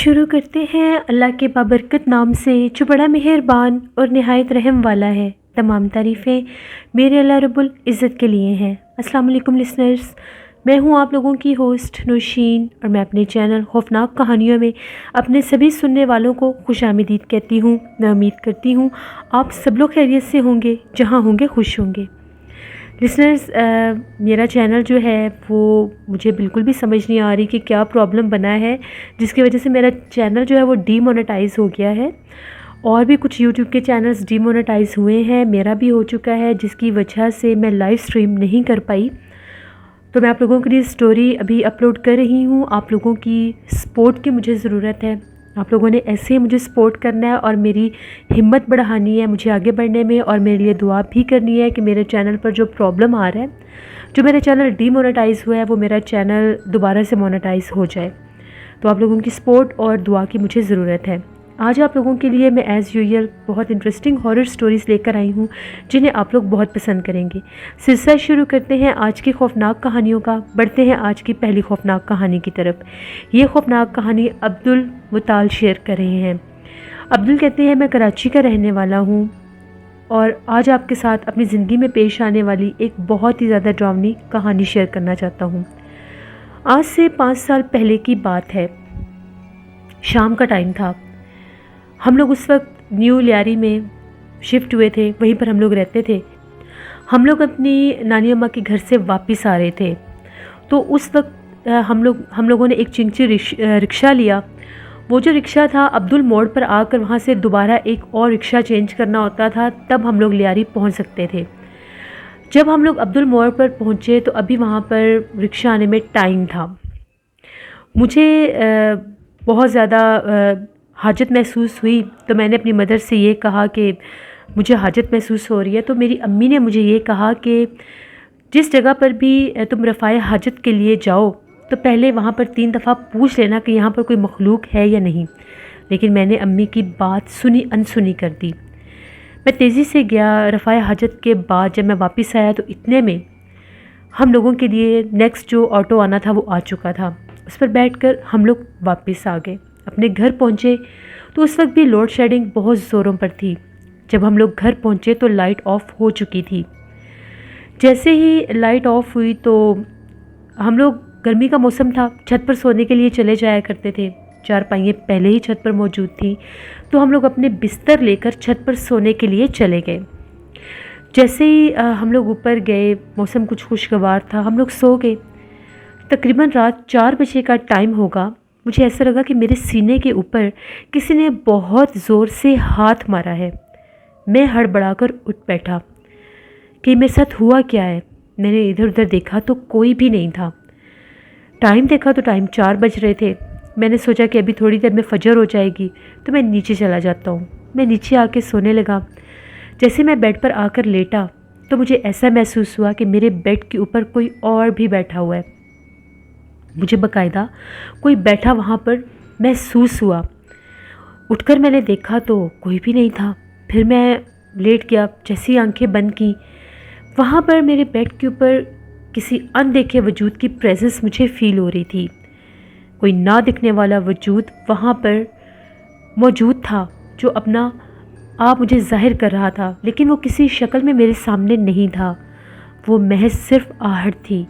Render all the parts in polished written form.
شروع کرتے ہیں اللہ کے بابرکت نام سے جو بڑا مہربان اور نہایت رحم والا ہے۔ تمام تعریفیں میرے اللہ رب العزت کے لیے ہیں۔ السلام علیکم لسنرز، میں ہوں آپ لوگوں کی ہوسٹ نوشین، اور میں اپنے چینل خوفناک کہانیوں میں اپنے سبھی سننے والوں کو خوش آمدید کہتی ہوں۔ میں امید کرتی ہوں آپ سب لوگ خیریت سے ہوں گے، جہاں ہوں گے خوش ہوں گے۔ لسنرز، میرا چینل جو ہے وہ مجھے بالکل بھی سمجھ نہیں آ رہی کہ کیا پرابلم بنا ہے جس کی وجہ سے میرا چینل جو ہے وہ ڈی مونیٹائز ہو گیا ہے، اور بھی کچھ یوٹیوب کے چینلز ڈی مونیٹائز ہوئے ہیں، میرا بھی ہو چکا ہے، جس کی وجہ سے میں لائیو سٹریم نہیں کر پائی۔ تو میں آپ لوگوں کے لیے سٹوری ابھی اپلوڈ کر رہی ہوں۔ آپ لوگوں کی سپورٹ کی مجھے ضرورت ہے، آپ لوگوں نے ایسے ہی مجھے سپورٹ کرنا ہے اور میری ہمت بڑھانی ہے مجھے آگے بڑھنے میں، اور میرے لیے دعا بھی کرنی ہے کہ میرے چینل پر جو پرابلم آ رہا ہے، جو میرا چینل ڈی مونیٹائز ہوا ہے، وہ میرا چینل دوبارہ سے مونیٹائز ہو جائے۔ تو آپ لوگوں کی سپورٹ اور دعا کی مجھے ضرورت ہے۔ آج آپ لوگوں کے لیے میں ایز یوزول بہت انٹرسٹنگ ہارر سٹوریز لے کر آئی ہوں جنہیں آپ لوگ بہت پسند کریں گے۔ سلسلہ شروع کرتے ہیں آج کی خوفناک کہانیوں کا، بڑھتے ہیں آج کی پہلی خوفناک کہانی کی طرف۔ یہ خوفناک کہانی عبدالمطال شیئر کر رہے ہیں۔ عبدال کہتے ہیں، میں کراچی کا رہنے والا ہوں اور آج آپ کے ساتھ اپنی زندگی میں پیش آنے والی ایک بہت ہی زیادہ ڈراؤنی کہانی شیئر کرنا چاہتا ہوں۔ آج سے 5 سال پہلے کی بات ہے، شام کا ٹائم تھا۔ ہم لوگ اس وقت نیو لیاری میں شفٹ ہوئے تھے، وہیں پر ہم لوگ رہتے تھے۔ ہم لوگ اپنی نانی اماں کے گھر سے واپس آ رہے تھے، تو اس وقت ہم لوگوں نے ایک چنچی رکشہ لیا۔ وہ جو رکشہ تھا عبدال موڑ پر آ کر وہاں سے دوبارہ ایک اور رکشہ چینج کرنا ہوتا تھا، تب ہم لوگ لیاری پہنچ سکتے تھے۔ جب ہم لوگ عبدال موڑ پر پہنچے تو ابھی وہاں پر رکشہ آنے میں ٹائم تھا۔ مجھے بہت زیادہ حاجت محسوس ہوئی، تو میں نے اپنی مدر سے یہ کہا کہ مجھے حاجت محسوس ہو رہی ہے۔ تو میری امی نے مجھے یہ کہا کہ جس جگہ پر بھی تم رفع حاجت کے لیے جاؤ تو پہلے وہاں پر 3 دفعہ پوچھ لینا کہ یہاں پر کوئی مخلوق ہے یا نہیں۔ لیکن میں نے امی کی بات سنی انسنی کر دی۔ میں تیزی سے گیا۔ رفع حاجت کے بعد جب میں واپس آیا تو اتنے میں ہم لوگوں کے لیے نیکسٹ جو آٹو آنا تھا وہ آ چکا تھا۔ اس پر بیٹھ کر ہم لوگ واپس آ گئے، اپنے گھر پہنچے تو اس وقت بھی لوڈ شیڈنگ بہت زوروں پر تھی۔ جب ہم لوگ گھر پہنچے تو لائٹ آف ہو چکی تھی۔ جیسے ہی لائٹ آف ہوئی تو ہم لوگ، گرمی کا موسم تھا، چھت پر سونے کے لیے چلے جایا کرتے تھے، 4 پائیں پہلے ہی چھت پر موجود تھیں، تو ہم لوگ اپنے بستر لے کر چھت پر سونے کے لیے چلے گئے۔ جیسے ہی ہم لوگ اوپر گئے، موسم کچھ خوشگوار تھا، ہم لوگ سو گئے۔ تقریباً رات 4 بجے کا ٹائم ہوگا۔ مجھے ایسا لگا کہ میرے سینے کے اوپر کسی نے بہت زور سے ہاتھ مارا ہے۔ میں ہڑبڑا کر اٹھ بیٹھا کہ میرے ساتھ ہوا کیا ہے۔ میں نے ادھر ادھر دیکھا تو کوئی بھی نہیں تھا۔ ٹائم دیکھا تو ٹائم 4 بج رہے تھے۔ میں نے سوچا کہ ابھی تھوڑی دیر میں فجر ہو جائے گی تو میں نیچے چلا جاتا ہوں۔ میں نیچے آ کے سونے لگا۔ جیسے میں بیڈ پر آ کر لیٹا تو مجھے ایسا محسوس ہوا کہ میرے بیڈ کے اوپر کوئی اور بھی بیٹھا ہوا ہے۔ مجھے باقاعدہ کوئی بیٹھا وہاں پر محسوس ہوا۔ اٹھ کر میں نے دیکھا تو کوئی بھی نہیں تھا۔ پھر میں لیٹ گیا، جیسی آنکھیں بند کی، وہاں پر میرے بیڈ کے اوپر کسی اندیکھے وجود کی پریزنس مجھے فیل ہو رہی تھی۔ کوئی نہ دکھنے والا وجود وہاں پر موجود تھا جو اپنا آپ مجھے ظاہر کر رہا تھا، لیکن وہ کسی شکل میں میرے سامنے نہیں تھا، وہ محض صرف آہٹ تھی۔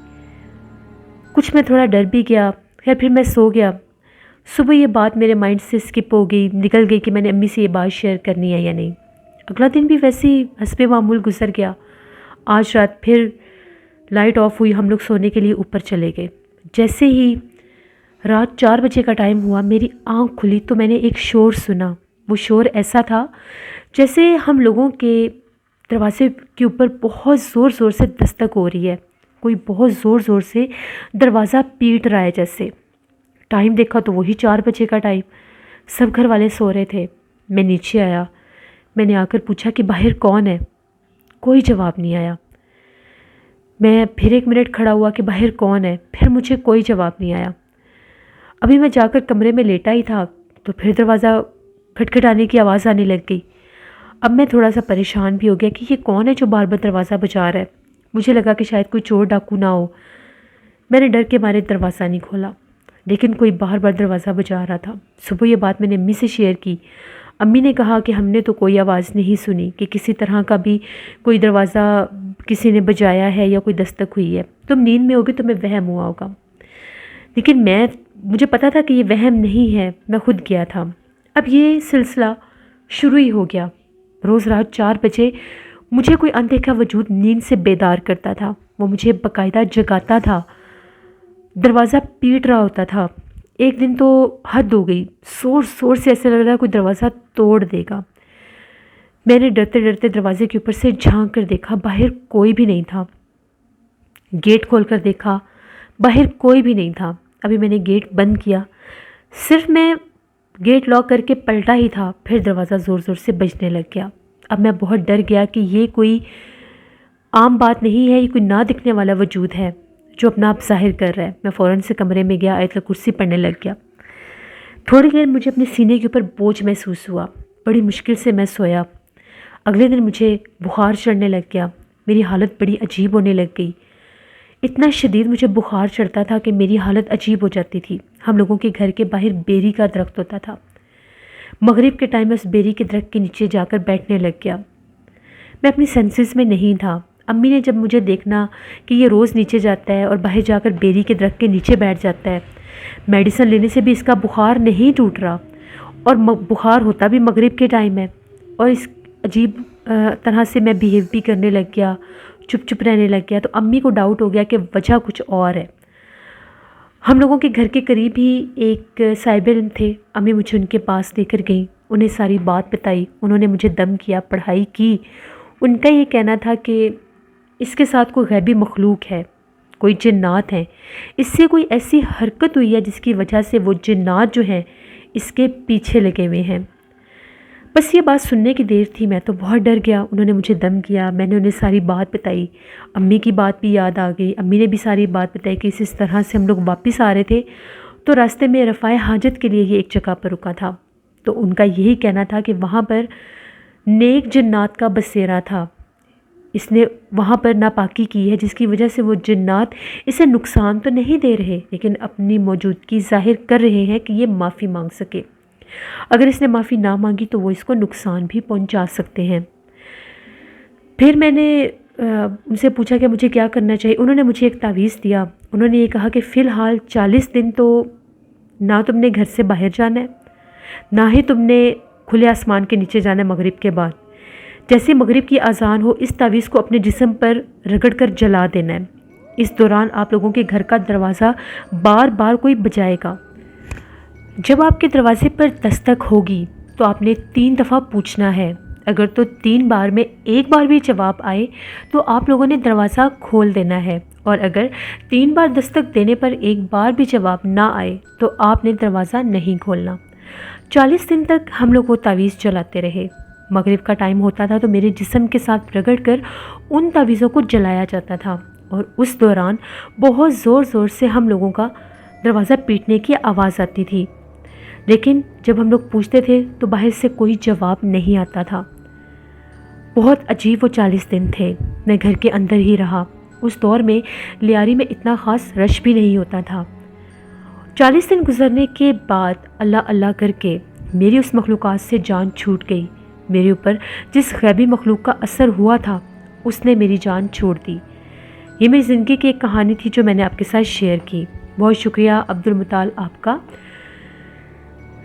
کچھ میں تھوڑا ڈر بھی گیا، خیر پھر میں سو گیا۔ صبح یہ بات میرے مائنڈ سے اسکپ ہو گئی، نکل گئی کہ میں نے امی سے یہ بات شیئر کرنی ہے یا نہیں۔ اگلا دن بھی ویسے ہی حسب معمول گزر گیا۔ آج رات پھر لائٹ آف ہوئی، ہم لوگ سونے کے لیے اوپر چلے گئے۔ جیسے ہی رات 4 بجے کا ٹائم ہوا، میری آنکھ کھلی تو میں نے ایک شور سنا۔ وہ شور ایسا تھا جیسے ہم لوگوں کے دروازے کے اوپر بہت زور زور سے دستک ہو رہی ہے، کوئی بہت زور زور سے دروازہ پیٹ رہا ہے جیسے۔ ٹائم دیکھا تو وہی 4 بجے کا ٹائم، سب گھر والے سو رہے تھے۔ میں نیچے آیا، میں نے آ کر پوچھا کہ باہر کون ہے؟ کوئی جواب نہیں آیا۔ میں پھر 1 منٹ کھڑا ہوا کہ باہر کون ہے؟ پھر مجھے کوئی جواب نہیں آیا۔ ابھی میں جا کر کمرے میں لیٹا ہی تھا تو پھر دروازہ کھٹکھٹانے کی آواز آنے لگ گئی۔ اب میں تھوڑا سا پریشان بھی ہو گیا کہ یہ کون ہے جو بار بار دروازہ بجا رہا ہے۔ مجھے لگا کہ شاید کوئی چور ڈاکو نہ ہو۔ میں نے ڈر کے مارے دروازہ نہیں کھولا۔ لیکن کوئی بار بار دروازہ بجا رہا تھا۔ صبح یہ بات میں نے امی سے شیئر کی۔ امی نے کہا کہ ہم نے تو کوئی آواز نہیں سنی کہ کسی طرح کا بھی کوئی دروازہ کسی نے بجایا ہے یا کوئی دستک ہوئی ہے، تم نیند میں ہوگی، تمہیں وہم ہوا ہوگا۔ لیکن مجھے پتا تھا کہ یہ وہم نہیں ہے، میں خود گیا تھا۔ اب یہ سلسلہ شروع ہی ہو گیا۔ روز رات 4 بجے مجھے کوئی اندیکھا وجود نیند سے بیدار کرتا تھا، وہ مجھے باقاعدہ جگاتا تھا، دروازہ پیٹ رہا ہوتا تھا۔ ایک دن تو حد ہو گئی، زور سے ایسے لگ رہا کوئی دروازہ توڑ دے گا۔ میں نے ڈرتے ڈرتے دروازے کے اوپر سے جھانک کر دیکھا، باہر کوئی بھی نہیں تھا۔ گیٹ کھول کر دیکھا، باہر کوئی بھی نہیں تھا۔ ابھی میں نے گیٹ بند کیا، صرف میں گیٹ لاک کر کے پلٹا ہی تھا، پھر دروازہ زور سے بجنے لگ گیا۔ اب میں بہت ڈر گیا کہ یہ کوئی عام بات نہیں ہے، یہ کوئی نہ دکھنے والا وجود ہے جو اپنا آپ ظاہر کر رہا ہے۔ میں فوراً سے کمرے میں گیا، آیت الکرسی پڑھنے لگ گیا۔ تھوڑی دیر مجھے اپنے سینے کے اوپر بوجھ محسوس ہوا، بڑی مشکل سے میں سویا۔ اگلے دن مجھے بخار چڑھنے لگ گیا، میری حالت بڑی عجیب ہونے لگ گئی۔ اتنا شدید مجھے بخار چڑھتا تھا کہ میری حالت عجیب ہو جاتی تھی۔ ہم لوگوں کے گھر کے باہر بیری کا درخت ہوتا تھا۔ مغرب کے ٹائم میں اس بیری کے درخت کے نیچے جا کر بیٹھنے لگ گیا۔ میں اپنی سینسز میں نہیں تھا۔ امی نے جب مجھے دیکھنا کہ یہ روز نیچے جاتا ہے اور باہر جا کر بیری کے درخت کے نیچے بیٹھ جاتا ہے، میڈیسن لینے سے بھی اس کا بخار نہیں ٹوٹ رہا، اور بخار ہوتا بھی مغرب کے ٹائم ہے، اور اس عجیب طرح سے میں بیہیو بھی کرنے لگ گیا، چپ رہنے لگ گیا، تو امی کو ڈاؤٹ ہو گیا کہ وجہ کچھ اور ہے۔ ہم لوگوں کے گھر کے قریب ہی ایک صاحب علم تھے، امی مجھے ان کے پاس لے کر گئیں، انہیں ساری بات بتائی، انہوں نے مجھے دم کیا، پڑھائی کی۔ ان کا یہ کہنا تھا کہ اس کے ساتھ کوئی غیبی مخلوق ہے، کوئی جنات ہیں، اس سے کوئی ایسی حرکت ہوئی ہے جس کی وجہ سے وہ جنات جو ہیں اس کے پیچھے لگے ہوئے ہیں۔ بس یہ بات سننے کی دیر تھی، میں تو بہت ڈر گیا۔ انہوں نے مجھے دم کیا، میں نے انہیں ساری بات بتائی، امی کی بات بھی یاد آ گئی، امی نے بھی ساری بات بتائی کہ اس طرح سے ہم لوگ واپس آ رہے تھے تو راستے میں رفع حاجت کے لیے یہ ایک جگہ پر رکا تھا، تو ان کا یہی کہنا تھا کہ وہاں پر نیک جنات کا بسیرا تھا، اس نے وہاں پر ناپاکی کی ہے جس کی وجہ سے وہ جنات اسے نقصان تو نہیں دے رہے لیکن اپنی موجودگی ظاہر کر رہے ہیں کہ یہ معافی مانگ سکے، اگر اس نے معافی نہ مانگی تو وہ اس کو نقصان بھی پہنچا سکتے ہیں۔ پھر میں نے ان سے پوچھا کہ مجھے کیا کرنا چاہیے۔ انہوں نے مجھے ایک تعویذ دیا، انہوں نے یہ کہا کہ فی الحال 40 دن تو نہ تم نے گھر سے باہر جانا ہے، نہ ہی تم نے کھلے آسمان کے نیچے جانا ہے مغرب کے بعد۔ جیسے مغرب کی اذان ہو اس تعویذ کو اپنے جسم پر رگڑ کر جلا دینا ہے۔ اس دوران آپ لوگوں کے گھر کا دروازہ بار بار کوئی بجائے گا، جب آپ کے دروازے پر دستک ہوگی تو آپ نے 3 دفعہ پوچھنا ہے، اگر تو 3 بار میں ایک بار بھی جواب آئے تو آپ لوگوں نے دروازہ کھول دینا ہے، اور اگر 3 بار دستک دینے پر ایک بار بھی جواب نہ آئے تو آپ نے دروازہ نہیں کھولنا۔ 40 دن تک ہم لوگ وہ تعویذ چلاتے رہے۔ مغرب کا ٹائم ہوتا تھا تو میرے جسم کے ساتھ رگڑ کر ان تعویذوں کو جلایا جاتا تھا، اور اس دوران بہت زور سے ہم لوگوں کا دروازہ پیٹنے کی آواز آتی تھی، لیکن جب ہم لوگ پوچھتے تھے تو باہر سے کوئی جواب نہیں آتا تھا۔ بہت عجیب وہ 40 دن تھے۔ میں گھر کے اندر ہی رہا۔ اس دور میں لیاری میں اتنا خاص رش بھی نہیں ہوتا تھا۔ 40 دن گزرنے کے بعد اللہ اللہ کر کے میری اس مخلوقات سے جان چھوٹ گئی۔ میرے اوپر جس غیبی مخلوق کا اثر ہوا تھا اس نے میری جان چھوڑ دی۔ یہ میری زندگی کی ایک کہانی تھی جو میں نے آپ کے ساتھ شیئر کی۔ بہت شکریہ عبدالمطال آپ کا۔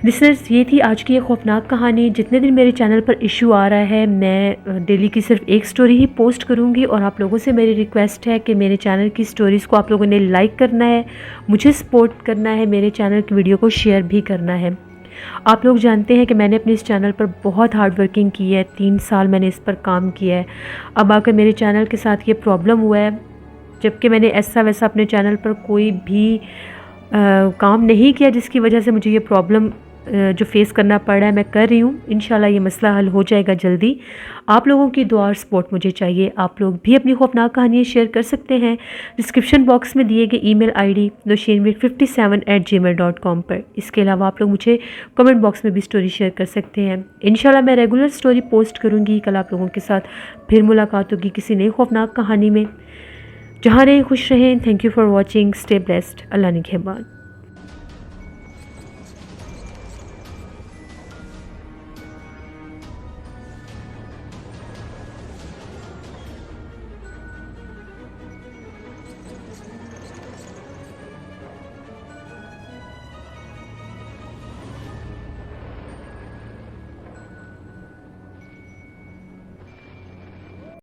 لسنرز، یہ تھی آج کی ایک خوفناک کہانی۔ جتنے دن میرے چینل پر ایشو آ رہا ہے میں ڈیلی کی صرف ایک سٹوری ہی پوسٹ کروں گی، اور آپ لوگوں سے میری ریکویسٹ ہے کہ میرے چینل کی سٹوریز کو آپ لوگوں نے لائک کرنا ہے، مجھے سپورٹ کرنا ہے، میرے چینل کی ویڈیو کو شیئر بھی کرنا ہے۔ آپ لوگ جانتے ہیں کہ میں نے اپنے اس چینل پر بہت ہارڈ ورکنگ کی ہے، 3 سال میں نے اس پر کام کیا ہے۔ اب آ کر میرے چینل کے ساتھ یہ پرابلم ہوا ہے، جبکہ میں نے ایسا ویسا اپنے چینل پر کوئی بھی کام نہیں کیا جس کی وجہ سے مجھے یہ پرابلم جو فیس کرنا پڑ رہا ہے میں کر رہی ہوں۔ انشاءاللہ یہ مسئلہ حل ہو جائے گا جلدی۔ آپ لوگوں کی دعا اور سپورٹ مجھے چاہیے۔ آپ لوگ بھی اپنی خوفناک کہانیاں شیئر کر سکتے ہیں ڈسکرپشن باکس میں دیے گئے ای میل آئی ڈی noshinmir57@gmail.com پر۔ اس کے علاوہ آپ لوگ مجھے کمنٹ باکس میں بھی سٹوری شیئر کر سکتے ہیں۔ انشاءاللہ میں ریگولر سٹوری پوسٹ کروں گی۔ کل آپ لوگوں کے ساتھ پھر ملاقات ہوگی کسی نئی خوفناک کہانی میں۔ جہاں رہیں خوش رہیں۔ Thank you for watching. Stay blessed. اللہ نگہبان۔